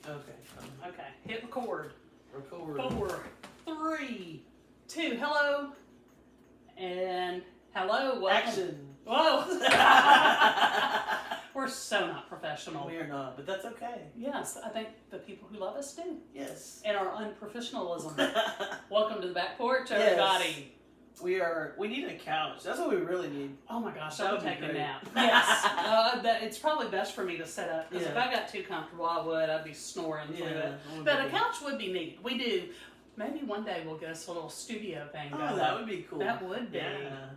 Okay. Okay, hit record. Record. 4, 3, 2, hello. And hello, welcome. Action. Whoa. We're so not professional. We are not, but that's okay. Yes, I think the people who love us do. Yes. And our unprofessionalism. Welcome to the back porch, everybody. Yes. We need a couch. That's what we really need. Oh my gosh, That I would would be take a great. nap. Yes. It's probably best for me to set up, because if I got too comfortable, I'd be snoring through it. But a couch would be neat. We do. Maybe one day we'll get us a little studio thing going. Oh, that would be cool. That would be.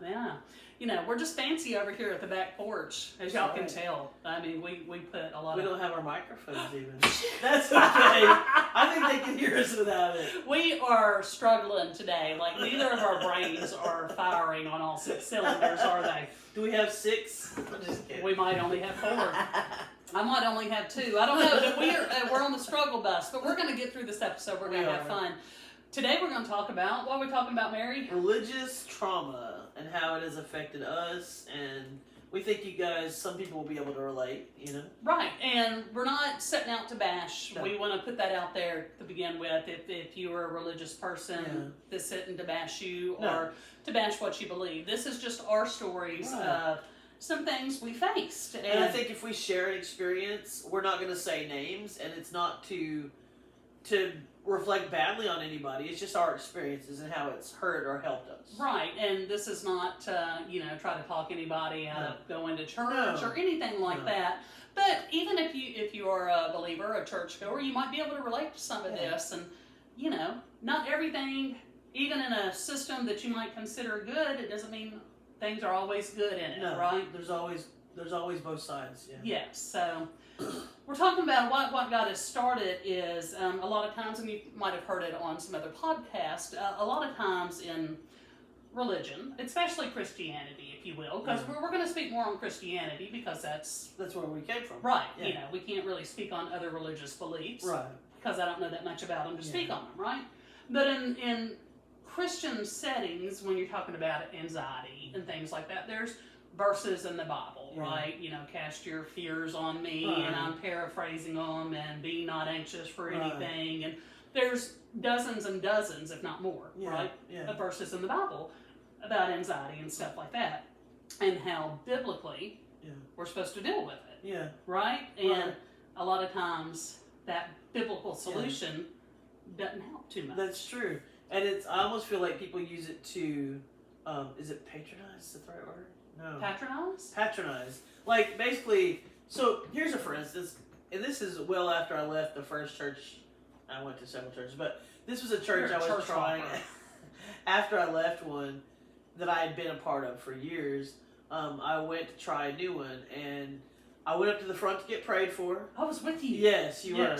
Yeah. You know, we're just fancy over here at the back porch, as y'all can tell. I mean, we put a lot We of... don't have our microphones even. That's okay. I think they can hear us without it. We are struggling today. Like, neither of our brains are firing on all 6 cylinders, are they? Do we have 6? I'm just kidding. We might only have 4. I might only have 2. I don't know. But we're on the struggle bus. But we're going to get through this episode. We're going to have fun. Today we're going to talk about, what are we talking about, Mary? Religious trauma and how it has affected us, and we think you guys, some people will be able to relate, you know? Right, and we're not setting out to bash. No. We want to put that out there to begin with. If you are a religious person, this isn't to bash you or to bash what you believe. This is just our stories of some things we faced. And I think if we share an experience, we're not going to say names, and it's not to reflect badly on anybody. It's just our experiences and how it's hurt or helped us. Right, and this is not try to talk anybody out of going to church or anything like that. But even if you are a believer, a churchgoer, you might be able to relate to some of this. And not everything, even in a system that you might consider good, it doesn't mean things are always good in it, right? There's always both sides. Yeah. Yes. So we're talking about what got us started is a lot of times, and you might have heard it on some other podcasts, a lot of times in religion, especially Christianity, if you will, because we're going to speak more on Christianity because that's where we came from. Right. Yeah. We can't really speak on other religious beliefs. Right. Because I don't know that much about them to speak on them, right? But in Christian settings, when you're talking about anxiety and things like that, there's verses in the Bible, right? Cast your fears on me, and I'm paraphrasing them, and be not anxious for anything. And there's dozens and dozens, if not more, right? Of verses in the Bible about anxiety and stuff like that, and how biblically we're supposed to deal with it. Yeah. Right? And a lot of times that biblical solution doesn't help too much. That's true. And I almost feel like people use it to, is it patronize? Is that the right word? No. Patronize? Patronize. Like, basically, so here's a for instance, and this is well after I left the first church. I went to several churches, but this was a church I was trying after I left one that I had been a part of for years. I went to try a new one, and I went up to the front to get prayed for. I was with you. Yes, you were.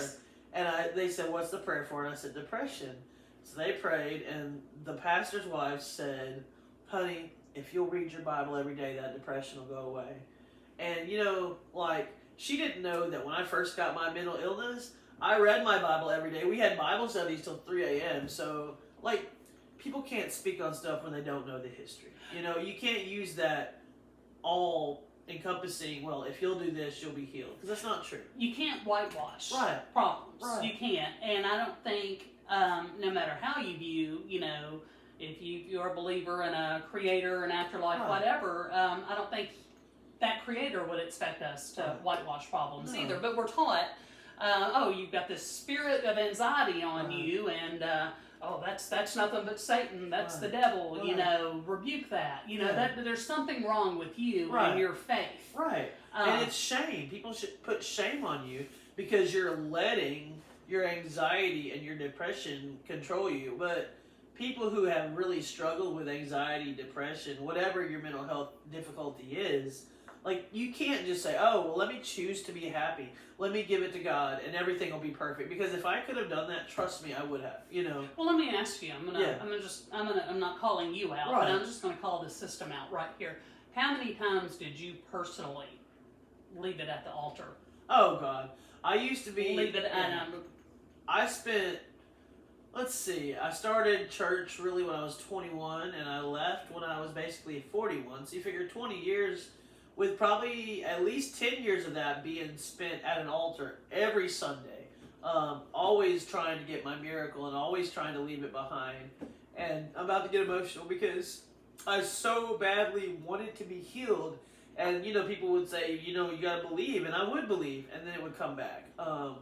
And they said, "What's the prayer for?" And I said, "Depression." So they prayed, and the pastor's wife said, "Honey, if you'll read your Bible every day, that depression will go away." And, she didn't know that when I first got my mental illness, I read my Bible every day. We had Bible studies till 3 a.m. So, people can't speak on stuff when they don't know the history. You can't use that all-encompassing, well, if you'll do this, you'll be healed. Because that's not true. You can't whitewash problems. Right. You can't. And I don't think, no matter how you view, if you're a believer in a creator, an afterlife, whatever, I don't think that creator would expect us to whitewash problems either. But we're taught, you've got this spirit of anxiety on you, and that's nothing but Satan. That's the devil. Rebuke that. That there's something wrong with you and your faith. Right. And it's shame. People should put shame on you because you're letting your anxiety and your depression control you. But people who have really struggled with anxiety, depression, whatever your mental health difficulty is, you can't just say, "Oh, well, let me choose to be happy. Let me give it to God, and everything will be perfect." Because if I could have done that, trust me, I would have. Well, let me ask you. I'm not calling you out, but I'm just gonna call the system out right here. How many times did you personally leave it at the altar? Oh God, I used to be. Leave it at. I spent. Let's see. I started church really when I was 21, and I left when I was basically 41. So you figure 20 years, with probably at least 10 years of that being spent at an altar every Sunday. always trying to get my miracle and always trying to leave it behind. And I'm about to get emotional because I so badly wanted to be healed. And, people would say, you got to believe. And I would believe. And then it would come back. And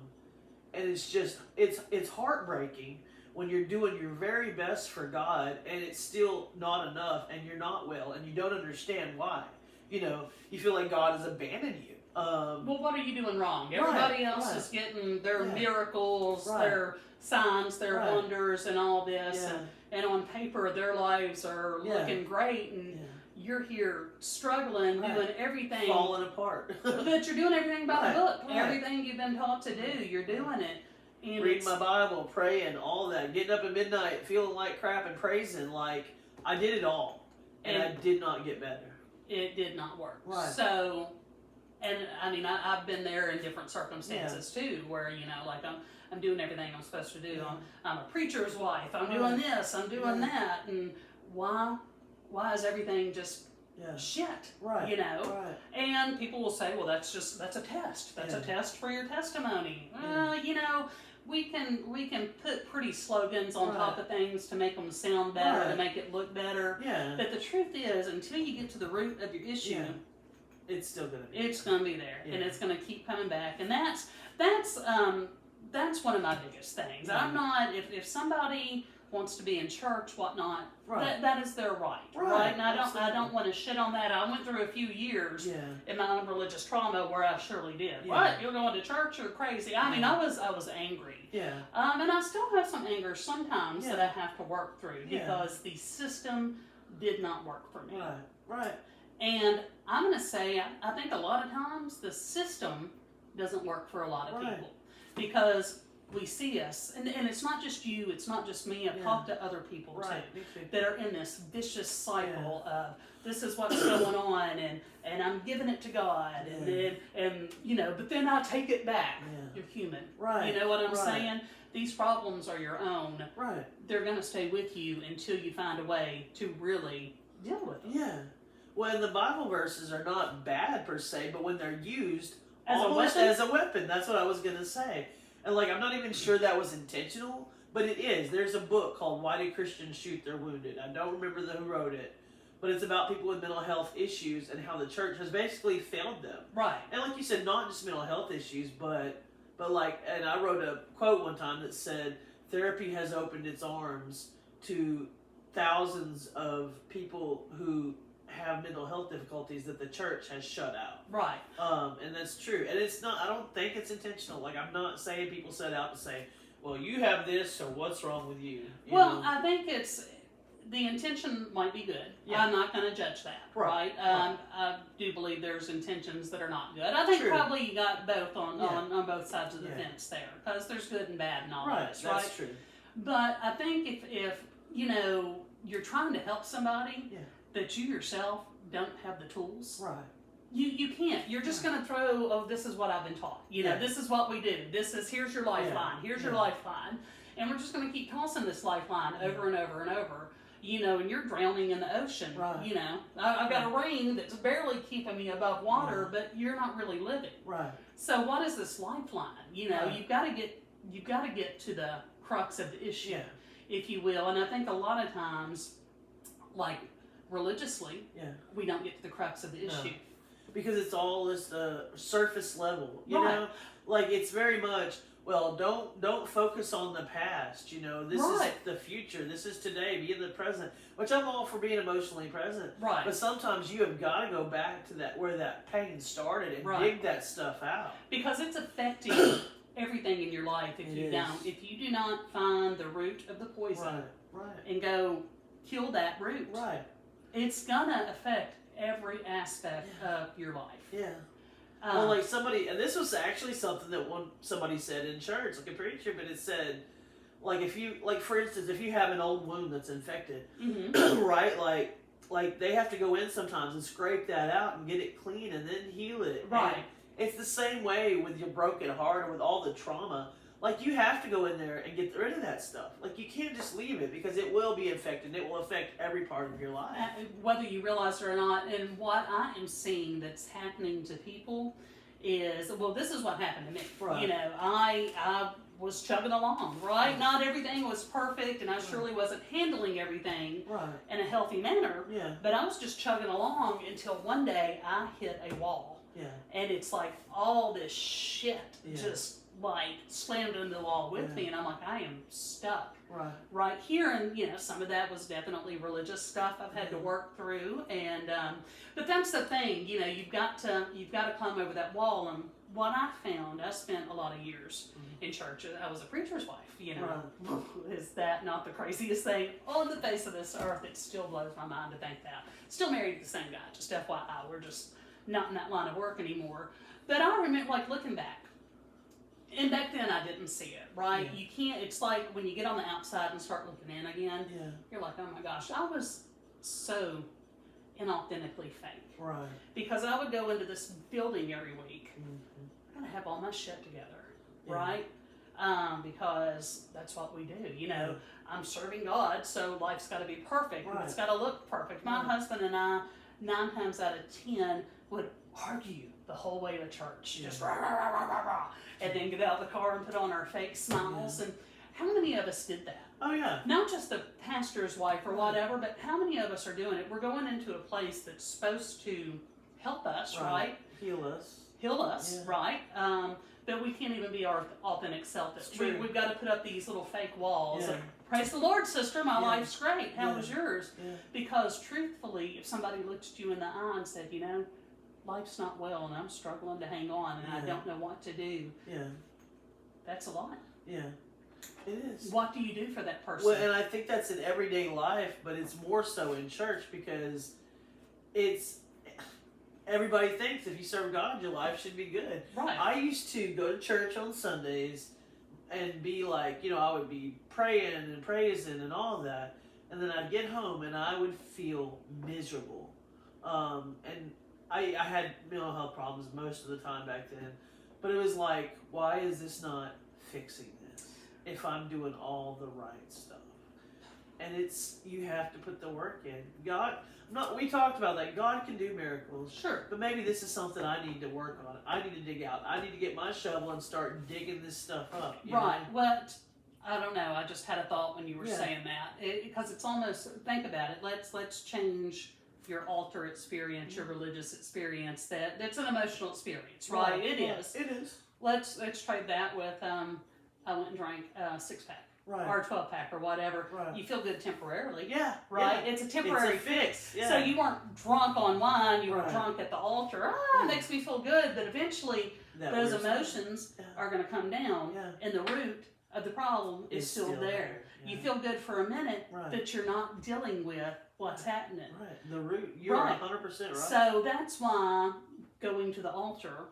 it's just, it's heartbreaking when you're doing your very best for God and it's still not enough and you're not well and you don't understand why. You feel like God has abandoned you. Well, what are you doing wrong? Everybody else is getting their miracles, their signs, their wonders, and all this. And on paper, their lives are looking great. And you're here struggling, doing everything. Falling apart. But you're doing everything by the book. Everything you've been taught to do, you're doing it. And reading my Bible, praying, all that. Getting up at midnight, feeling like crap and praising. Like, I did it all. And I did not get better. It did not work. Right. So, and I mean, I've been there in different circumstances too, where, like I'm doing everything I'm supposed to do. I'm a preacher's wife. I'm doing this. I'm doing that. And why is everything just shit? Right. Right. And people will say, well, that's a test. That's a test for your testimony. We can put pretty slogans on top of things to make them sound better, to make it look better. Yeah. But the truth is, until you get to the root of your issue, it's still gonna be. It's gonna be there, and it's gonna keep coming back. And that's one of my biggest things. I'm not if somebody wants to be in church, whatnot. That is their right. And I don't want to shit on that. I went through a few years in my own religious trauma where I surely did. What? You're going to church? You're crazy. I mean, I was angry. And I still have some anger sometimes that I have to work through because the system did not work for me. Right. And I'm going to say, I think a lot of times the system doesn't work for a lot of people because we see us, and it's not just you, it's not just me. I've talked to other people too that are in this vicious cycle of this is what's going on, and I'm giving it to God, and but then I take it back. You're human, You know what I'm saying? These problems are your own. They're going to stay with you until you find a way to really deal with them. Well, and the Bible verses are not bad per se, but when they're used as a weapon, that's what I was going to say. And I'm not even sure that was intentional, but it is. There's a book called Why Do Christians Shoot Their Wounded? I don't remember who wrote it, but it's about people with mental health issues and how the church has basically failed them. And like you said, not just mental health issues, but and I wrote a quote one time that said, therapy has opened its arms to thousands of people who have mental health difficulties that the church has shut out. And that's true. And it's not, I don't think it's intentional. I'm not saying people set out to say, well, you have this, so what's wrong with you? I think the intention might be good. I'm not going to judge that, right? I do believe there's intentions that are not good. I think probably you got both on both sides of the fence there, because there's good and bad in all of this, right? That's true. But I think if you're trying to help somebody, that you yourself don't have the tools. You can't. You're just going to throw, oh, this is what I've been taught. This is what we do. Here's your lifeline. Here's your lifeline. And we're just going to keep tossing this lifeline over and over and over. And you're drowning in the ocean. I've got a ring that's barely keeping me above water, but you're not really living. So what is this lifeline? You've got to get to the crux of the issue, if you will. And I think a lot of times, religiously, we don't get to the crux of the issue. Because it's all this surface level, you know? It's very much, well, don't focus on the past, This is the future. This is today. Be in the present. Which I'm all for being emotionally present. But sometimes you have got to go back to that where that pain started and dig that stuff out. Because it's affecting everything in your life if you do not find the root of the poison and go kill that root. It's gonna affect every aspect of your life. Well, somebody, and this was actually something that somebody said in church, a preacher, but it said, if you, for instance, if you have an old wound that's infected, right, they have to go in sometimes and scrape that out and get it clean and then heal it. And it's the same way with your broken heart or with all the trauma. You have to go in there and get rid of that stuff. You can't just leave it because it will be infected. It will affect every part of your life. Whether you realize it or not. And what I am seeing that's happening to people is, well, this is what happened to me. I was chugging along, right? Not everything was perfect, and I surely wasn't handling everything in a healthy manner. Yeah. But I was just chugging along until one day I hit a wall. Yeah. And it's like all this shit just like slammed into the wall with me, and I'm like, I am stuck right here. And you know, some of that was definitely religious stuff I've had to work through, and but that's the thing, you know, you've got to climb over that wall. And what I found, I spent a lot of years in church. I was a preacher's wife, you know. Is that not the craziest thing on the face of this earth? It still blows my mind to think that. Still married to the same guy, just FYI. We're just not in that line of work anymore. But I remember, like, looking back, and back then I didn't see it, right? You can't, it's like when you get on the outside and start looking in again, you're like, oh my gosh, I was so inauthentically fake. Right. Because I would go into this building every week, I gotta have all my shit together, right? Because that's what we do, you know. I'm serving God, so life's got to be perfect. It's got to look perfect. My husband and I, 9 times out of 10, would argue the whole way to church, just rah, rah, rah, rah, rah, rah, and then get out of the car and put on our fake smiles. And how many of us did that? Oh yeah. Not just the pastor's wife or whatever, but how many of us are doing it? We're going into a place that's supposed to help us, right? Heal us. Heal us, right? But we can't even be our authentic self. We've got to put up these little fake walls. Like, praise the Lord, sister, my life's great. How was yours? Because truthfully, if somebody looked at you in the eye and said, you know, life's not well and I'm struggling to hang on and I don't know what to do. That's a lot. Yeah, it is. What do you do for that person? Well, and I think that's in everyday life, but it's more so in church because it's... Everybody thinks if you serve God, your life should be good. Right. I used to go to church on Sundays and be like, you know, I would be praying and praising and all of that. And then I'd get home and I would feel miserable. And I had mental health problems most of the time back then. But it was like, why is this not fixing this if I'm doing all the right stuff? And it's, you have to put the work in. We talked about that. God can do miracles. Sure. But maybe this is something I need to work on. I need to dig out. I need to get my shovel and start digging this stuff up. Right. Well, I don't know. I just had a thought when you were saying that. Because it's almost, think about it. Let's change your altar experience, your religious experience. That's an emotional experience, right? It is. It is. Let's trade that with, I went and drank a 6-pack. Right. Or a 12-pack or whatever. Right. You feel good temporarily. Yeah. Right? Yeah. It's a temporary fix. Yeah. So you weren't drunk on wine, you were drunk at the altar. It makes me feel good, but eventually those emotions are going to come down, and the root of the problem is still there. Yeah. You feel good for a minute, but you're not dealing with what's happening. Right. The root, you're 100% right. So that's why going to the altar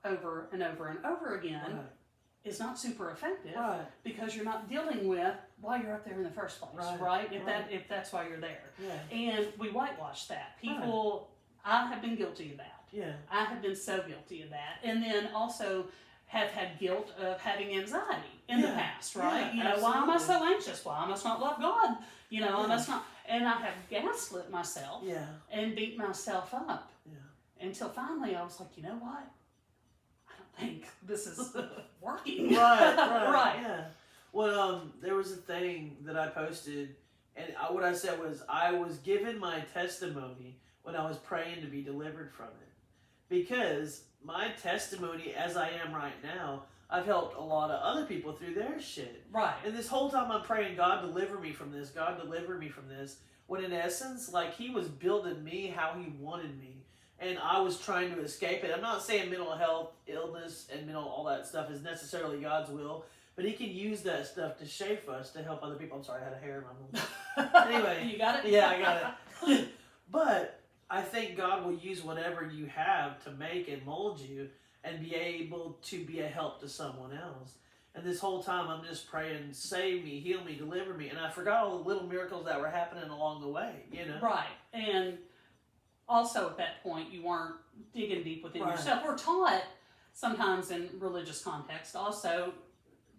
over and over and over again is not super effective because you're not dealing with why you're up there in the first place, right? If that's why you're there. Yeah. And we whitewash that. People, I have been guilty of that. Yeah. I have been so guilty of that. And then also have had guilt of having anxiety in the past, right? Yeah, you know, absolutely. why am I so anxious? Why I must not love God? You know, I must not. And I have gaslit myself and beat myself up until finally I was like, you know what? Think this is working. Right. Yeah. Well, there was a thing that I posted, and what I said was I was given my testimony when I was praying to be delivered from it. Because my testimony, as I am right now, I've helped a lot of other people through their shit. Right. And this whole time I'm praying, God deliver me from this, God deliver me from this. When in essence, like, He was building me how He wanted me. And I was trying to escape it. I'm not saying mental health, illness, and all that stuff is necessarily God's will, but He can use that stuff to shape us, to help other people. I'm sorry, I had a hair in my mouth. Anyway. You got it? Yeah, I got it. But I think God will use whatever you have to make and mold you and be able to be a help to someone else. And this whole time I'm just praying, save me, heal me, deliver me. And I forgot all the little miracles that were happening along the way, you know? Right. And also at that point, you weren't digging deep within yourself. We're taught sometimes in religious context also,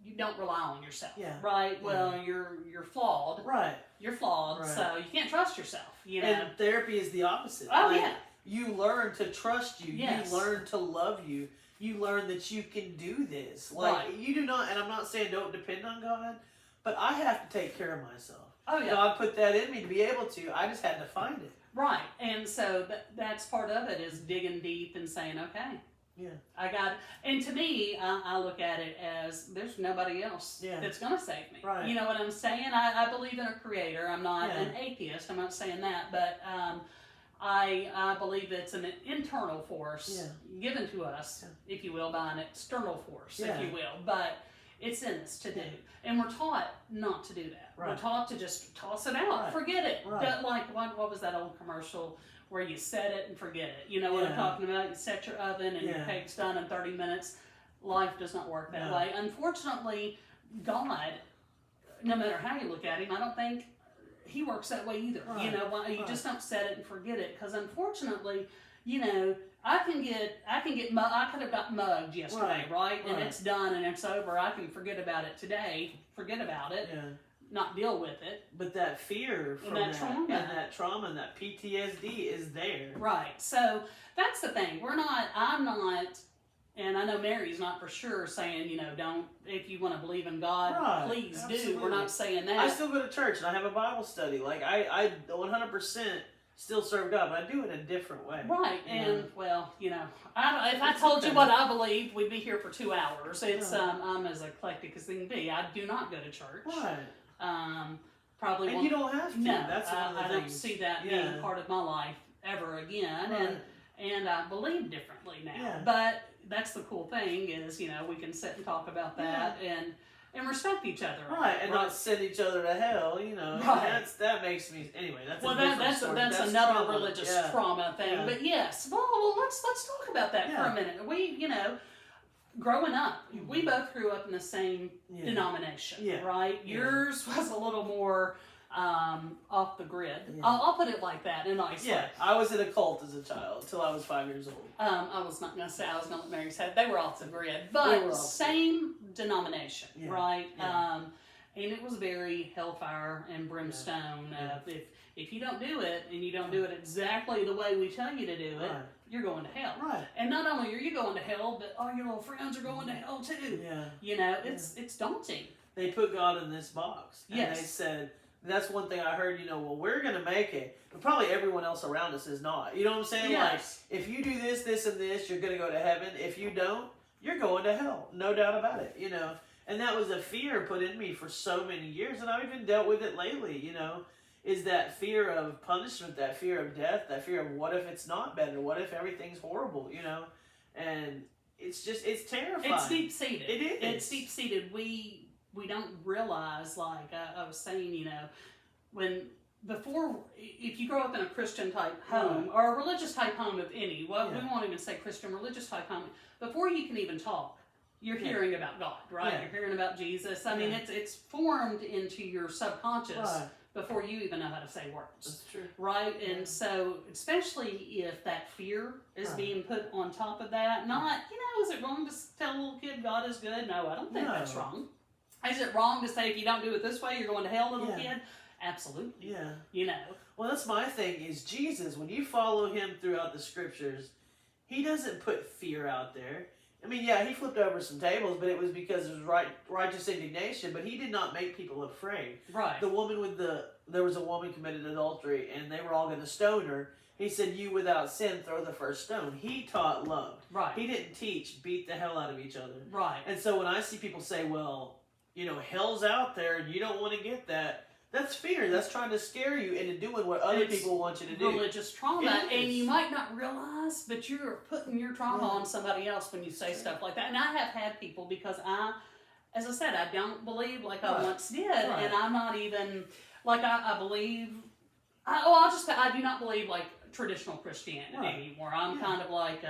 you don't rely on yourself. Yeah. Right? Well, you're flawed. Right. You're flawed, so you can't trust yourself. You know? And therapy is the opposite. Oh, yeah. You learn to trust you. Yes. You learn to love you. you learn that you can do this. Like, you do not, and I'm not saying don't depend on God, but I have to take care of myself. Oh, yeah. God put that in me to be able to. I just had to find it. Right. And so that's part of it, is digging deep and saying, okay, yeah, I got it. And to me, I look at it as there's nobody else that's going to save me. Right. You know what I'm saying? I believe in a creator. I'm not an atheist. I'm not saying that. But I believe it's an internal force given to us, if you will, by an external force, if you will. But it's in us to do. And we're taught not to do that. Right. We're taught to just toss it out, forget it. Right. Like, what was that old commercial where you set it and forget it? You know what I'm talking about? You set your oven and your cake's done in 30 minutes. Life does not work that way. Unfortunately, God, no matter how you look at him, I don't think he works that way either. Right. You know, you just don't set it and forget it. Because unfortunately, you know, I could have got mugged yesterday, right? And it's done and it's over. I can forget about it today, forget about it, not deal with it. But that fear from that trauma and that PTSD is there. Right. So that's the thing. I'm not, and I know Mary's not for sure saying, you know, don't, if you want to believe in God, please do. We're not saying that. I still go to church and I have a Bible study. Like, I 100% still serve God, but I do it in a different way. Right, and well, you know, if I told you what I believe, we'd be here for 2 hours. It's I'm as eclectic as they can be. I do not go to church. Right. Probably. And you don't have to. No, that's one of the I things. don't see that being part of my life ever again. Right. And I believe differently now. Yeah. But that's the cool thing is, you know, we can sit and talk about that and respect each other. Right, and not send each other to hell, you know. Right. That makes me, anyway, that's that's another trauma. Religious trauma thing. Yeah. But yes, well, let's talk about that for a minute. We, you know, growing up, we both grew up in the same denomination, right? Yours was a little more off the grid. I'll put it like that in a nice way. Yeah, I was in a cult as a child until I was 5 years old. I was not going to say I was going to let Mary say they were off the grid, but same denomination, right? Yeah. And it was very hellfire and brimstone. If you don't do it, and you don't do it exactly the way we tell you to do it, you're going to hell. Right. And not only are you going to hell, but all your little friends are going to hell too. Yeah. You know, it's daunting. They put God in this box. And they said, that's one thing I heard, you know, well, we're going to make it, but probably everyone else around us is not. You know what I'm saying? Yes. Like, if you do this, this, and this, you're going to go to heaven. If you don't, you're going to hell. No doubt about it, you know. And that was a fear put in me for so many years, and I've even dealt with it lately, you know, is that fear of punishment, that fear of death, that fear of what if it's not better, what if everything's horrible, you know. And it's terrifying. It's deep-seated. It is. It's deep-seated. We don't realize, like I was saying, you know, if you grow up in a Christian type home or a religious type home, if any, we won't even say Christian, religious type home, before you can even talk, you're hearing about God, right? Yeah. You're hearing about Jesus. I mean, it's formed into your subconscious before you even know how to say words. That's true. Right? And so, especially if that fear is being put on top of that, not, you know, is it wrong to tell a little kid God is good? No, I don't think that's wrong. Is it wrong to say if you don't do it this way, you're going to hell, little kid? Absolutely. Yeah. You know. Well, that's my thing, is Jesus, when you follow him throughout the scriptures, he doesn't put fear out there. I mean, yeah, he flipped over some tables, but it was because it was righteous indignation, but he did not make people afraid. Right. The woman there was a woman committed adultery, and they were all going to stone her. He said, you without sin, throw the first stone. He taught love. Right. He didn't teach beat the hell out of each other. Right. And so when I see people say, well, you know, hell's out there, and you don't want to get that, that's fear. That's trying to scare you into doing what other people want you to do. Religious trauma, and you might not realize, but you're putting your trauma on somebody else when you say stuff like that. And I have had people, because as I said, I don't believe like I once did, and I'm not even, like I believe, I do not believe like traditional Christianity anymore. I'm kind of like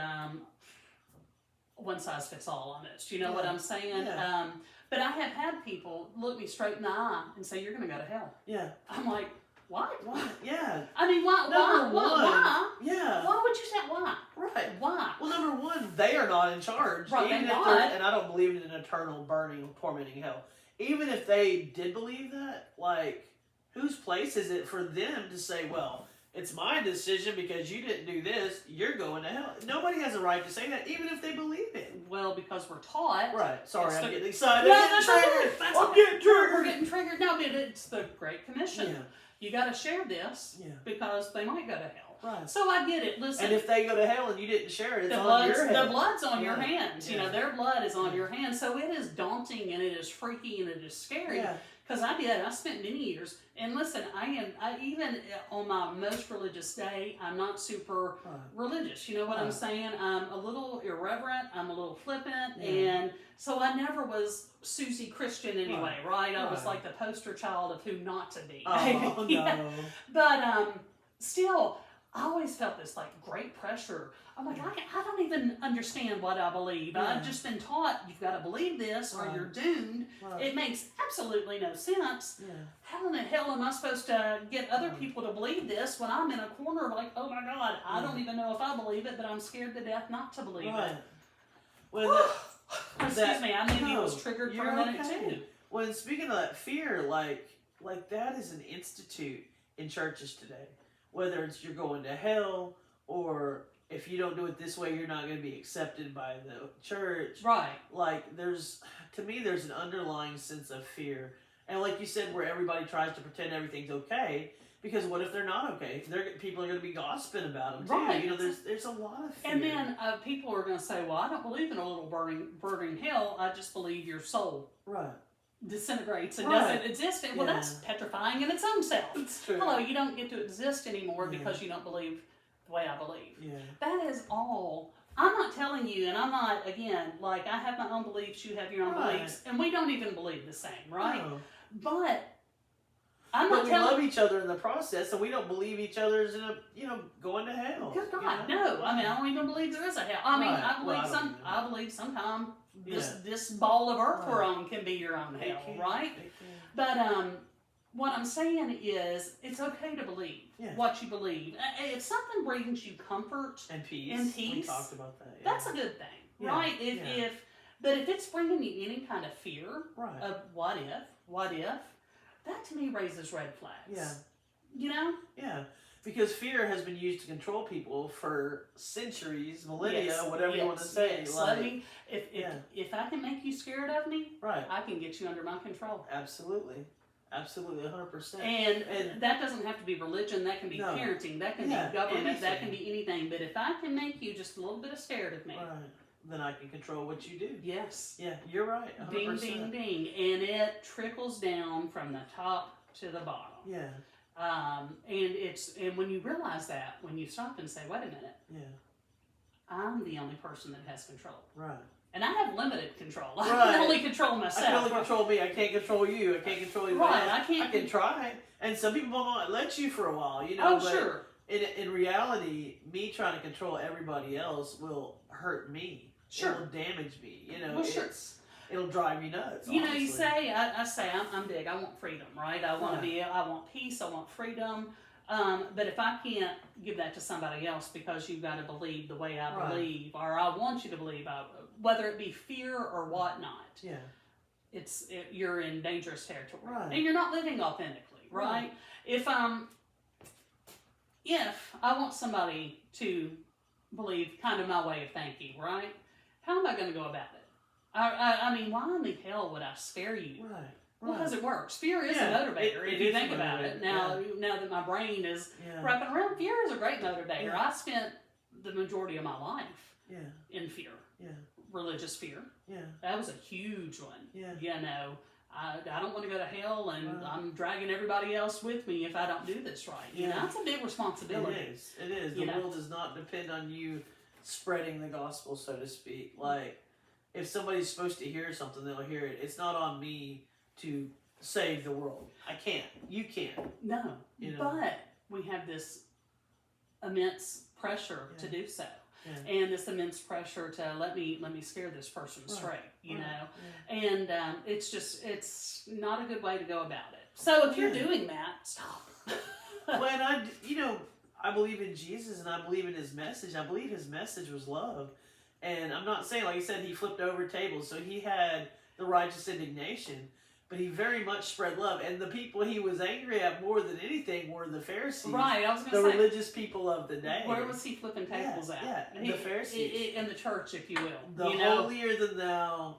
one size fits all almost. You know what I'm saying? Yeah. But I have had people look me straight in the eye and say, you're going to go to hell. Yeah. I'm like, what? Yeah. I mean, why? Why? Yeah. Why would you say why? Right. Why? Well, number one, they are not in charge. Right, Even they're if not. And I don't believe in an eternal burning, tormenting hell. Even if they did believe that, like, whose place is it for them to say, well, it's my decision because you didn't do this, you're going to hell. Nobody has a right to say that, even if they believe it. Well, because we're taught. Right. Sorry, It's I'm the- getting excited. No, I'm that's getting okay. triggered. That's I'm okay. getting triggered. We're getting triggered. No, but it's the Great Commission. Yeah. You got to share this Yeah. because they might go to hell. Right. So I get it. Listen. And if they go to hell and you didn't share it, it's the on your head. blood's on your Yeah. hands. You Yeah. know, their blood is on your hands. So it is daunting and it is freaky and it is scary. Yeah. Because I spent many years. And listen, I even on my most religious day, I'm not super Right. religious. You know what I'm Right. saying? I'm a little irreverent. I'm a little flippant. Yeah. And so I never was Susie Christian anyway, right? I was Right. like the poster child of who not to be. Oh, no. Yeah. But still, I always felt this like great pressure. I'm like, I don't even understand what I believe. Yeah. I've just been taught you've got to believe this or Right. you're doomed. Right. It makes absolutely no sense. Yeah. How in the hell am I supposed to get other people to believe this when I'm in a corner like, oh my God, I don't even know if I believe it, but I'm scared to death not to believe Right. it. Well, Excuse me, I maybe no, was triggered for you're a minute okay. too. when speaking of that fear, like that is an institute in churches today. Whether it's you're going to hell, or if you don't do it this way, you're not going to be accepted by the church. Right. Like to me, there's an underlying sense of fear. And like you said, where everybody tries to pretend everything's okay, because what if they're not okay? People are going to be gossiping about them too. Right. You know, there's a lot of fear. And then people are going to say, well, I don't believe in a little burning hell. I just believe your soul right. disintegrates and Right. doesn't exist. Well, Yeah. that's petrifying in its own self. It's true. Hello, you don't get to exist anymore Yeah. because you don't believe the way I believe. Yeah. That is all. I'm not telling you, and I'm not, again, like I have my own beliefs, you have your own Right. beliefs, and we don't even believe the same, right? No. But I'm But not we telling love each other in the process, and we don't believe each other's going to hell. Good you God, know? no! I mean, I don't even believe there is a hell. I mean, Right. I believe Well, I don't either. I believe sometime Yeah. this ball of earth we're Right. on can be your own It hell, can. right? It can. But what I'm saying is, it's okay to believe Yeah. what you believe. If something brings you comfort, And peace. And We peace. talked about that. Yeah. that's a good thing, Yeah. right? Yeah. But if it's bringing you any kind of fear Right. of what if, that to me raises red flags. Yeah. You know? Yeah. Because fear has been used to control people for centuries, millennia, Yes, whatever you want to yes, say. yes. Like, Let me, if I can make you scared of me, right. I can get you under my control. Absolutely. Absolutely. 100%. And that doesn't have to be religion. That can be No. parenting. That can Yeah, be government. That can anything. be anything. But if I can make you just a little bit scared of me, Right. Then I can control what you do. yes, Yeah, you're right. 100%. ding, ding, ding, and it trickles down from the top to the bottom. Yeah. And when you realize that, when you stop and say, wait a minute, Yeah. I'm the only person that has control. Right. And I have limited control. I Right. can only control myself. I can only control me. I can't control you. I can't control anybody Right, else. I can't- can try. And some people won't let you for a while, you know. Oh, but sure. In reality, me trying to control everybody else will hurt me. Sure. It will damage me. You know, Well, sure. it'll drive me nuts. You know, honestly. you say, I say, I'm big. I want freedom, right? I want Right. I want peace. I want freedom. But if I can't give that to somebody else because you've got to believe the way I Right. believe, or I want you to believe, whether it be fear or whatnot, Yeah. you're in dangerous territory, Right. and you're not living authentically, right? Right. If I want somebody to believe kind of my way of thinking, right? How am I going to go about it? I mean, why in the hell would I scare you? Right. Well, because it works. Fear is Yeah, a motivator, it if you is a think about it. motivator, Now that my brain is Yeah. wrapping around, fear is a great motivator. Yeah. I spent the majority of my life Yeah. in fear, Yeah. religious fear. Yeah. That was a huge one. Yeah. You know, I don't want to go to hell, and Right. I'm dragging everybody else with me if I don't do this right. You know, Yeah. that's a big responsibility. It is. It is. You The know? world does not depend on you spreading the gospel, so to speak. Like, if somebody's supposed to hear something, they'll hear it. It's not on me to save the world. I can't. You can't. No, You know? but we have this immense pressure to Yeah. do so. Yeah. And this immense pressure to let me scare this person Right. straight, you Right. know, and it's not a good way to go about it. So if you're Yeah. doing that, stop. When I believe in Jesus and I believe in his message. I believe his message was love. And I'm not saying, like I said, he flipped over tables, so he had the righteous indignation. but he very much spread love. And the people he was angry at more than anything were the Pharisees. Right, I was the going to say. religious people of the day. Where was he flipping tables at? Yeah, the Pharisees. In the church, if you will. The holier than thou,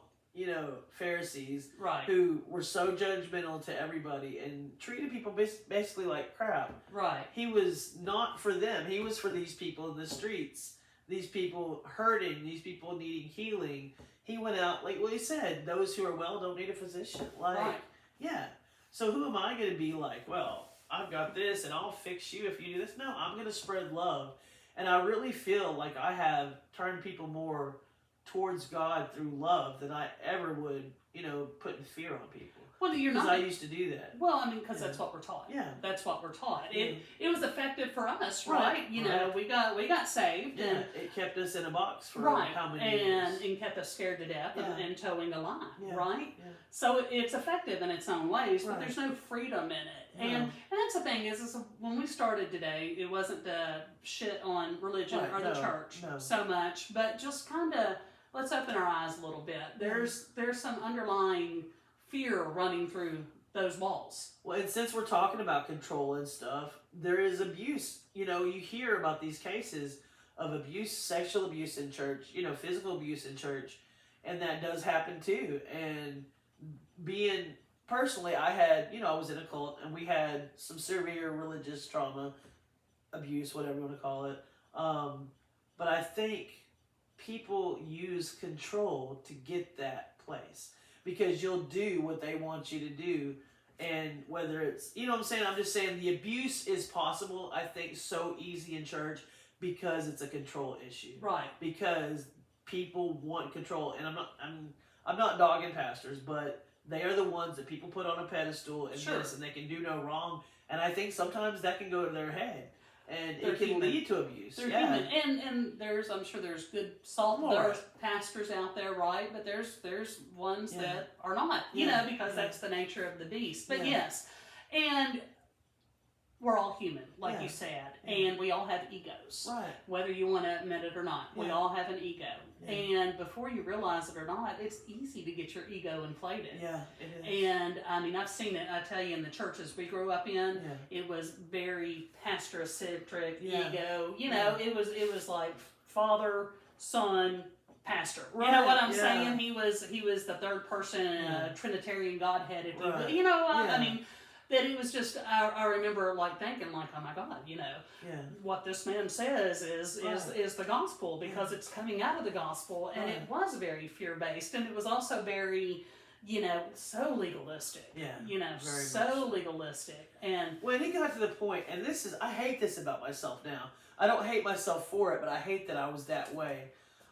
Pharisees. Right. Who were so judgmental to everybody and treated people basically like crap. Right. He was not for them. He was for these people in the streets. These people hurting. These people needing healing. He went out, like what he said, those who are well don't need a physician. Right. Yeah. So who am I going to be like, well, I've got this and I'll fix you if you do this? No, I'm going to spread love. And I really feel like I have turned people more towards God through love than I ever would, putting fear on people. Well, you're not. Because I used to do that. Well, I mean, because that's what we're taught. Yeah. That's what we're taught. It was effective for us, Right. right? We got saved. Yeah. And, It kept us in a box for right. how many years. And kept us scared to death and towing the line, Yeah. right? Yeah. So it's effective in its own ways, but Right. there's no freedom in it. No. And that's the thing is when we started today, it wasn't to shit on religion Right. or the No. church No. so much, but just kind of let's open our eyes a little bit. There's some underlying fear running through those walls. Well, and since we're talking about control and stuff, there is abuse. You hear about these cases of abuse, sexual abuse in church, physical abuse in church, and that does happen too. And personally, I had, I was in a cult, and we had some severe religious trauma, abuse, whatever you want to call it. But I think people use control to get that place. Because you'll do what they want you to do, and whether it's, what I'm saying? I'm just saying the abuse is possible, I think, so easy in church because it's a control issue. Right. Because people want control, and I'm not dogging pastors, but they are the ones that people put on a pedestal and Sure. and they can do no wrong, and I think sometimes that can go to their head. And They're it can human. lead to abuse. They're yeah. human, and I'm sure there's good there's pastors out there, right? But there's ones that are not, because that's the nature of the beast. But yes, and we're all human, like you said, and we all have egos, Right. whether you want to admit it or not. We all have an ego, Yeah. and before you realize it or not, it's easy to get your ego inflated. Yeah, it is. And I mean, I've seen it. I tell you, in the churches we grew up in, it was very pastor-centric ego. It was like father, son, pastor. Right. You know what I'm saying? He was the third person, Trinitarian Godhead. If Right. you know, I mean. That it was just, I remember like thinking like, oh my God, what this man says is the gospel because it's coming out of the gospel, and it was very fear-based, and it was also very, so legalistic. Yeah, very so legalistic. And when it got to the point, and I hate this about myself now. I don't hate myself for it, but I hate that I was that way.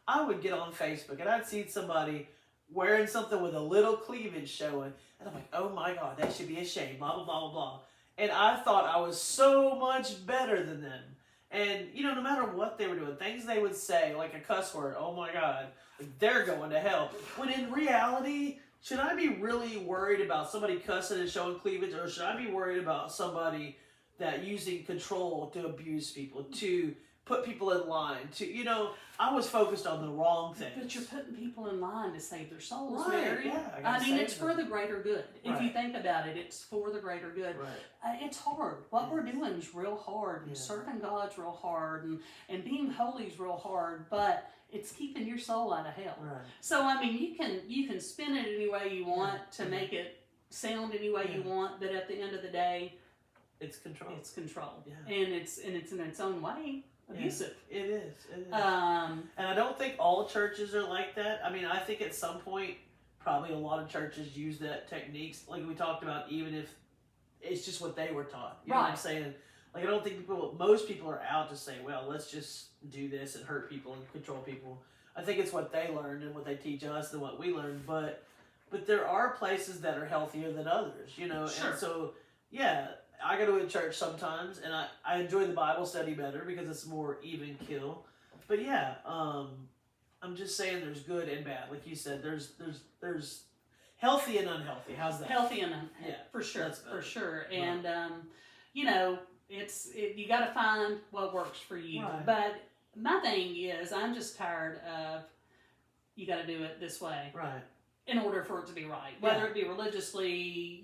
I would get on Facebook and I'd see somebody wearing something with a little cleavage showing, and I'm like, oh my God, that should be a shame, blah, blah, blah, blah, blah. And I thought I was so much better than them. And, no matter what they were doing, things they would say, like a cuss word, oh my God, like they're going to hell. When in reality, should I be really worried about somebody cussing and showing cleavage, or should I be worried about somebody that using control to abuse people, to put people in line, to, I was focused on the wrong things. But you're putting people in line to save their souls, Right, Mary. yeah, I mean, it's for the greater good. If you Right. think about it, it's for the greater good. Right. It's hard. What we're doing is real hard, and serving God's real hard, and being holy is real hard, but it's keeping your soul out of hell. Right. So, I mean, you can spin it any way you want to make it sound any way you want, but at the end of the day, it's control. It's control. Yeah. And it's in its own way abusive. Yeah, it is. And I don't think all churches are like that. I mean, I think at some point, probably a lot of churches use that techniques, like we talked about, even if it's just what they were taught. You know what I'm saying? Like, I don't think most people are out to say, well, let's just do this and hurt people and control people. I think it's what they learned and what they teach us and what we learned. But there are places that are healthier than others, Sure. And so, I go to a church sometimes, and I enjoy the Bible study better because it's more even kill. But I'm just saying there's good and bad. Like you said, there's healthy and unhealthy. How's that? Healthy and unhealthy, for sure. And you got to find what works for you. Right. But my thing is, I'm just tired of you got to do it this way. Right. in order for it to be right, whether it be religiously,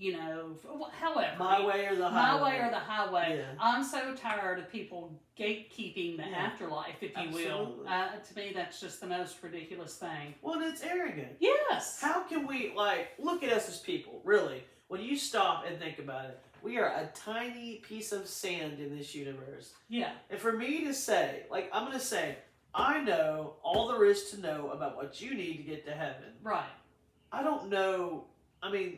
however. My way or the highway. My way or the highway. Yeah. I'm so tired of people gatekeeping the afterlife, if you will. Absolutely. To me, that's just the most ridiculous thing. Well, and it's arrogant. Yes. How can we, look at us as people, really? When you stop and think about it, we are a tiny piece of sand in this universe. Yeah. And for me to say, I'm going to say, I know all there is to know about what you need to get to heaven. Right. I don't know. I mean,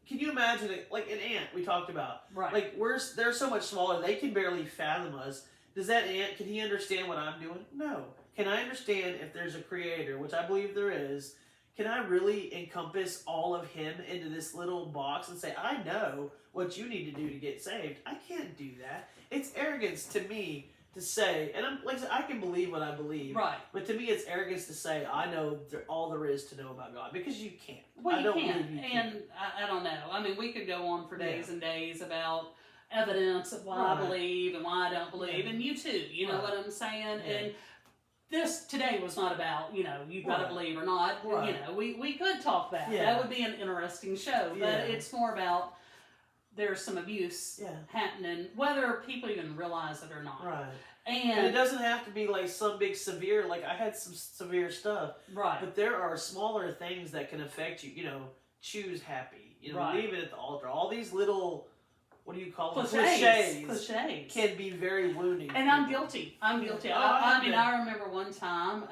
can you imagine it? Like an ant we talked about. Right. They're so much smaller, they can barely fathom us. Does that ant, can he understand what I'm doing? No. Can I understand if there's a creator, which I believe there is? Can I really encompass all of him into this little box and say, I know what you need to do to get saved? I can't do that. It's arrogance to me to say, and I'm like I said, I can believe what I believe. Right. But to me, it's arrogance to say, I know all there is to know about God, because you can't. Well, I don't can't. believe you can. And I don't know. I mean, we could go on for days Yeah. and days about evidence of why I believe and why I don't believe, and you too. You know what I'm saying? Yeah. And this today was not about, you've got to believe or not. Right. We could talk that. Yeah. That would be an interesting show. But Yeah. it's more about there's some abuse Yeah. happening, whether people even realize it or not. Right. And And it doesn't have to be like some big severe, I had some severe stuff, right. but there are smaller things that can affect you, choose happy, Right. leave it at the altar. All these little, what do you call them? Cliches. Can be very wounding. And I'm guilty. I'm guilty. Oh, I mean, I remember one time,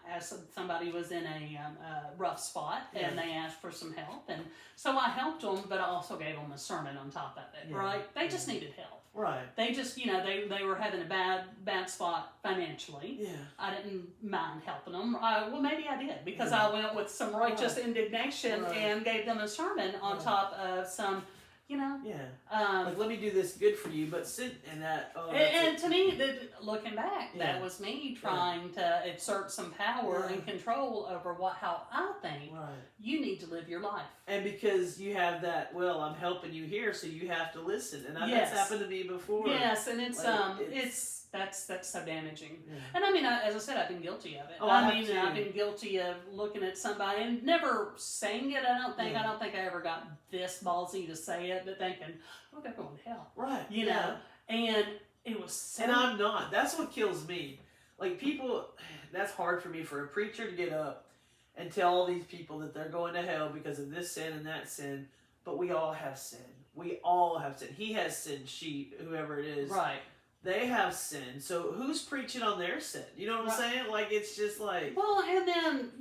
as somebody was in a rough spot, and they asked for some help, and so I helped them, but I also gave them a sermon on top of it. Yeah. Right? They just needed help. Right. They just, they were having a bad spot financially. Yeah. I didn't mind helping them. Well, maybe I did, because I went with some righteous indignation and gave them a sermon on top of some. Yeah. Let me do this good for you, but sit in that. Oh, and to me, looking back, Yeah. that was me trying to exert some power and control over how I think you need to live your life. And because you have that, well, I'm helping you here, so you have to listen, and Yes. that's happened to me before. Yes, and that's so damaging. Yeah. And I mean, as I said, I've been guilty of it. Oh, I've been guilty of looking at somebody and never saying it. I don't think I ever got this ballsy to say it, but thinking, oh, they're going to hell. Right. You know, and it was so. And I'm not. That's what kills me. People, that's hard for me, for a preacher to get up and tell all these people that they're going to hell because of this sin and that sin. But we all have sin. We all have sin. He has sin. She, whoever it is. Right. They have sin. So who's preaching on their sin? You know what I'm saying? It's just like. Well, and then,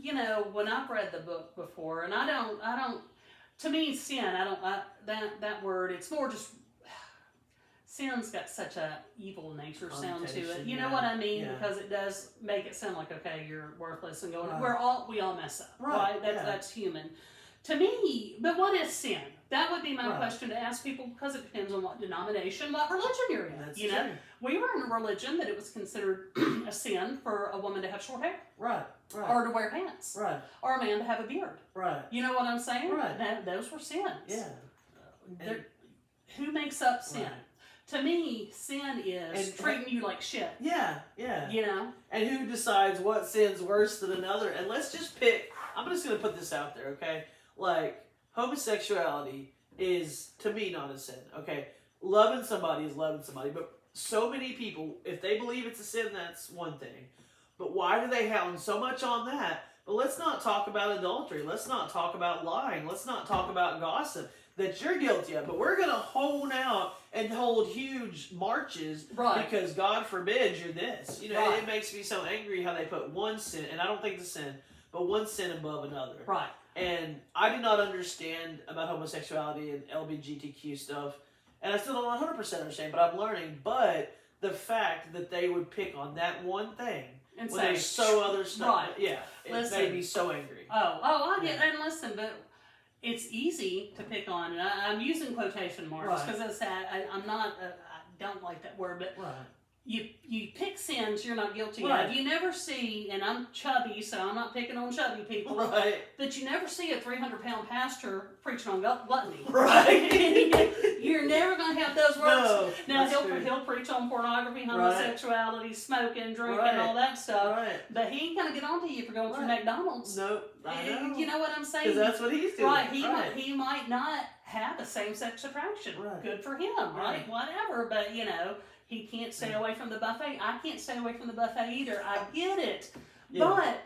when I've read the book before, and I don't, to me, sin, that word, it's more just, sin's got such a evil nature sound to it. You know what I mean? Yeah. Because it does make it sound like, okay, you're worthless and going, Right. we all mess up, Right? That's human. To me, but what is sin? That would be my Right. question to ask people, because it depends on what denomination, what religion you're in. That's true. We were in a religion that it was considered a sin for a woman to have short hair. Right. Right. Or to wear pants. Right. Or a man to have a beard. Right. You know what I'm saying? Right. Those were sins. Yeah. Who makes up sin? Right. To me, sin is treating you like shit. Yeah. Yeah. You know? And who decides what sin's worse than another? And let's just pick. I'm just going to put this out there, okay? Homosexuality is, to me, not a sin, okay? Loving somebody is loving somebody. But so many people, if they believe it's a sin, that's one thing. But why do they hound so much on that? But let's not talk about adultery. Let's not talk about lying. Let's not talk about gossip that you're guilty of. But we're going to hone out and hold huge marches because God forbid you're this. It makes me so angry how they put one sin, and I don't think it's a sin, but one sin above another. Right. And I do not understand about homosexuality and LGBTQ stuff, and I still don't 100% understand, but I'm learning. But the fact that they would pick on that one thing And when say, there's so other stuff, right. It made me so angry. I get. And listen, but it's easy to pick on. And I'm using quotation marks because I'm not. I don't like that word, but you pick sins you're not guilty Right. of. You never see, and I'm chubby, so I'm not picking on chubby people, Right. but you never see a 300-pound pastor preaching on gluttony. Right. You're never going to have those words. No, Now, that's true. he'll preach on pornography, homosexuality, smoking, drinking, Right. all that stuff. Right. But he ain't going to get on to you for going through Right. McDonald's. No, I know. You know what I'm saying? Because that's what he's doing. Right, he might not have a same-sex attraction. Right. Good for him, right? Whatever, but he can't stay away from the buffet. I can't stay away from the buffet either. I get it, Yeah. but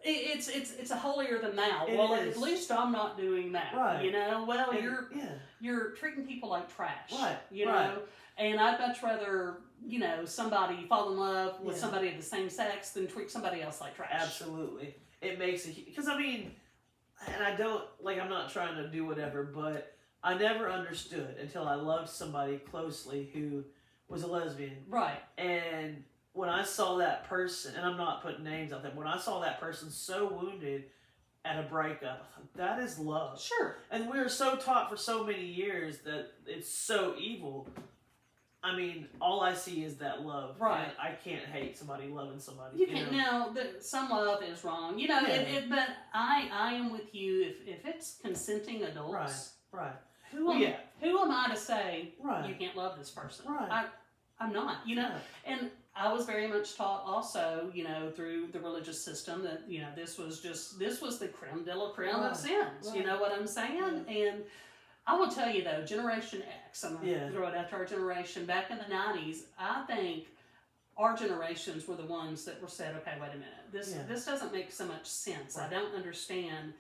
it's a holier than thou. It Well, is. at least I'm not doing that. Right. Well, And, you're treating people like trash. Right. You Right. know, and I'd much rather somebody fall in love with Yeah. somebody of the same sex than treat somebody else like trash. Absolutely. It makes it, because I mean, and I don't, like, I'm not trying to do whatever, but I never understood until I loved somebody closely who was a lesbian. Right. And when I saw that person, and I'm not putting names out there, when I saw that person so wounded at a breakup, I thought, that is love. Sure. And we were so taught for so many years that it's so evil. I mean, all I see is that love. Right. And I can't hate somebody loving somebody. You can now. Some love is wrong, Yeah. but I am with you. If it's consenting adults, Right. who Well, am yeah. who am I to say Right. you can't love this person? Right. I'm not. Right. And I was very much taught also, through the religious system that this was the creme de la creme Right. of sins. Right. You know what I'm saying? And I will tell you though, Generation X, I'm going to throw it out to our generation, back in the 90s, I think our generations were the ones that were said, okay, wait a minute, this doesn't make so much sense. Right. I don't understand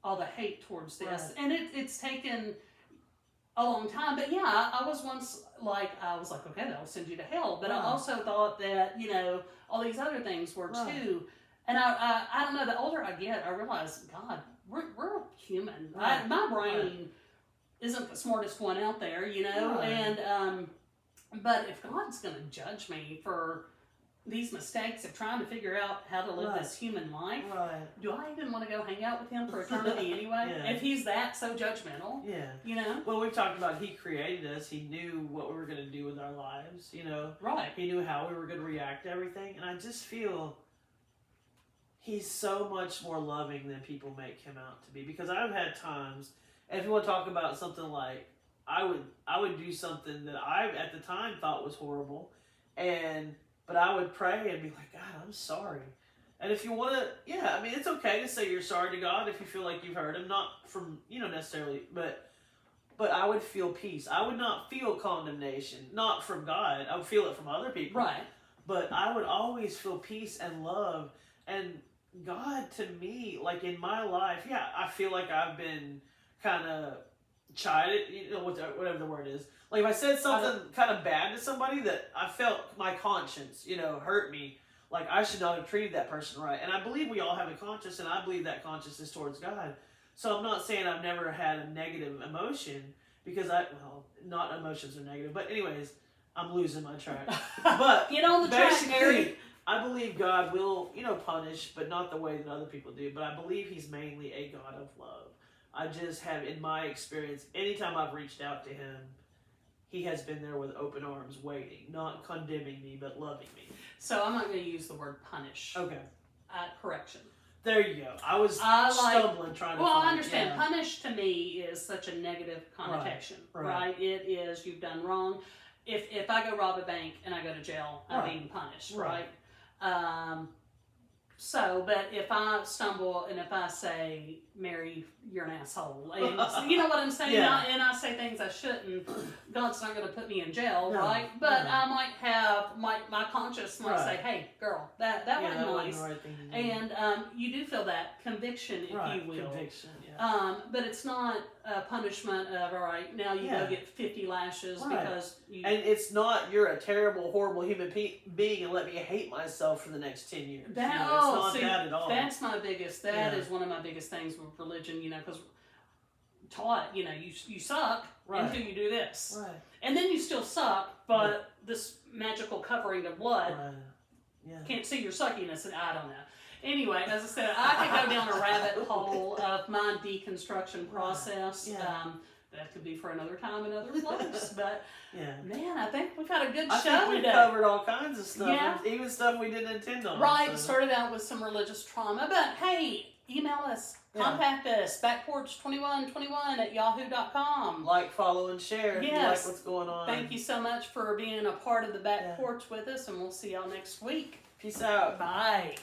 all the hate towards this. Right. And it's taken a long time, but yeah, I was once I was like, okay, that'll send you to hell. But I Right. also thought that, all these other things were Right. too. And I don't know, the older I get, I realize, God, we're human. Right. My brain isn't the smartest one out there, Right. and but if God's going to judge me for these mistakes of trying to figure out how to live Right. this human life, Right. do I even want to go hang out with him for eternity anyway? Yeah. If he's that so judgmental, Yeah. Well, we've talked about he created us. He knew what we were going to do with our lives, Right. He knew how we were going to react to everything. And I just feel he's so much more loving than people make him out to be. Because I've had times, and if you want to talk about something like, I would do something that I, at the time, thought was horrible. But I would pray and be like, God, I'm sorry. And if you want to, it's okay to say you're sorry to God if you feel like you've hurt him. Not from, necessarily, but I would feel peace. I would not feel condemnation, not from God. I would feel it from other people. Right. But I would always feel peace and love. And God, to me, like in my life, I feel like I've been kind of chided, whatever the word is. Like if I said something kind of bad to somebody that I felt my conscience, hurt me, like I should not have treated that person right. And I believe we all have a conscience, and I believe that conscience is towards God. So I'm not saying I've never had a negative emotion, because not emotions are negative. But anyways, I'm losing my track. But get on the track, basically, Mary. I believe God will, punish, but not the way that other people do. But I believe he's mainly a God of love. I just have, in my experience, anytime I've reached out to him, he has been there with open arms waiting, not condemning me, but loving me. So I'm not going to use the word punish. Okay. Correction. There you go. I was stumbling trying to Well, find I understand. Yeah. Punish to me is such a negative connotation, Right. It is, you've done wrong. If I go rob a bank and I go to jail, I'm being punished, right? But if I stumble and if I say, Mary, you're an asshole, and you know what I'm saying? Yeah. And I say things I shouldn't, God's not going to put me in jail, No, right? But no. I might have, my conscience might say, hey, girl, that wasn't nice. The right thing to do. And you do feel that conviction, if you will. Conviction, But it's not a punishment of, all right, now you go get 50 lashes because you... And it's not, you're a terrible, horrible human being and let me hate myself for the next 10 years. It's not that at all. That's my biggest, that is one of my biggest things with religion, because taught, you suck until you do this. Right. And then you still suck, but this magical covering of blood can't see your suckiness, and I don't know. Anyway, as I said, I could go down a rabbit hole of my deconstruction process. that could be for another time, another place. But Yeah. man, I think we've had a good I show think we today. covered all kinds of stuff, Yeah. even stuff we didn't intend on. Right, So. started out with some religious trauma, but hey, email us, contact us, backporch2121@yahoo.com. Like, follow, and share if you like Yes. what's going on. Thank you so much for being a part of the back porch with us, and we'll see y'all next week. Peace out. Bye.